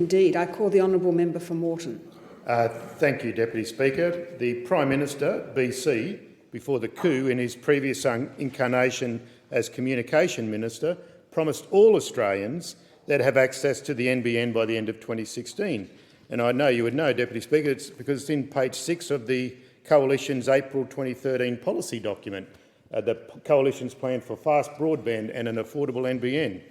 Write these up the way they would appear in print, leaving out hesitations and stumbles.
Indeed. I call the honourable member for Moreton. Thank you, Deputy Speaker. The Prime Minister, BC, before the coup in his previous incarnation as Communication Minister, promised all Australians that have access to the NBN by the end of 2016. And I know you would know, Deputy Speaker, it's because it's in page 6 of the Coalition's April 2013 policy document, the Coalition's plan for fast broadband and an affordable NBN.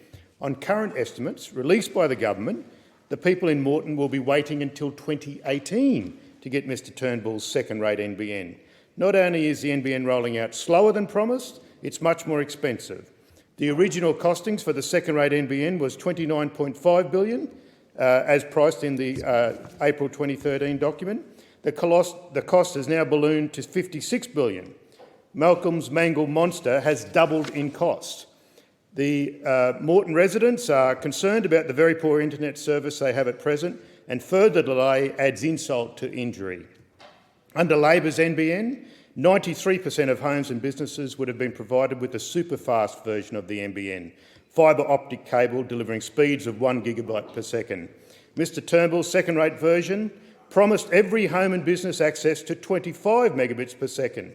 On current estimates released by the government, the people in Moreton will be waiting until 2018 to get Mr Turnbull's second-rate NBN. Not only is the NBN rolling out slower than promised, it's much more expensive. The original costings for the second-rate NBN was $29.5 billion, as priced in the April 2013 document. The cost has now ballooned to $56 billion. Malcolm's mangled monster has doubled in cost. The Moreton residents are concerned about the very poor internet service they have at present, and further delay adds insult to injury. Under Labor's NBN, 93% of homes and businesses would have been provided with a super-fast version of the NBN, fibre optic cable delivering speeds of 1 gigabit per second. Mr Turnbull's second-rate version promised every home and business access to 25 megabits per second.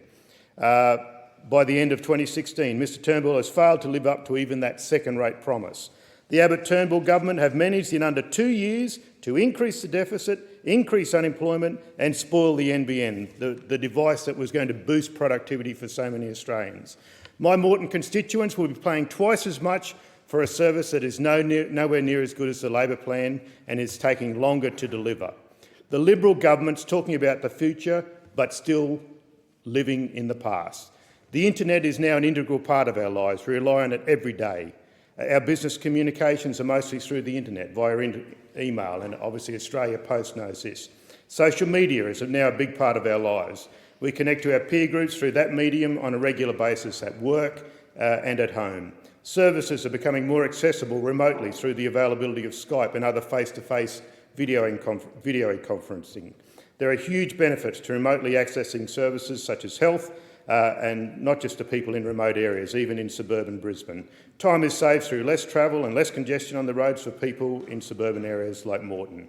By the end of 2016, Mr Turnbull has failed to live up to even that second-rate promise. The Abbott-Turnbull government have managed in under 2 years to increase the deficit, increase unemployment and spoil the NBN, the device that was going to boost productivity for so many Australians. My Moreton constituents will be paying twice as much for a service that is nowhere near as good as the Labor plan and is taking longer to deliver. The Liberal government's talking about the future but still living in the past. The internet is now an integral part of our lives. We rely on it every day. Our business communications are mostly through the internet, via email, and obviously Australia Post knows this. Social media is now a big part of our lives. We connect to our peer groups through that medium on a regular basis at work and at home. Services are becoming more accessible remotely through the availability of Skype and other face-to-face video conferencing. There are huge benefits to remotely accessing services such as health, and not just to people in remote areas, even in suburban Brisbane. Time is saved through less travel and less congestion on the roads for people in suburban areas like Moreton.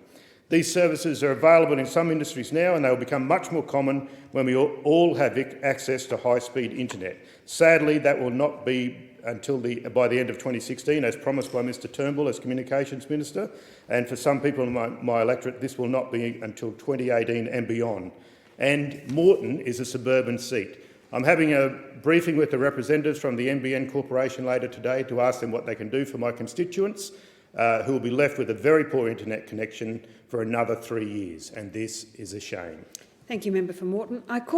These services are available in some industries now, and they will become much more common when we all have access to high-speed internet. Sadly, that will not be until by the end of 2016, as promised by Mr Turnbull as Communications Minister, and for some people in my electorate, this will not be until 2018 and beyond. And Moreton is a suburban seat. I'm having a briefing with the representatives from the NBN Corporation later today to ask them what they can do for my constituents, who will be left with a very poor internet connection for another 3 years, and this is a shame. Thank you, Member for Moreton. I call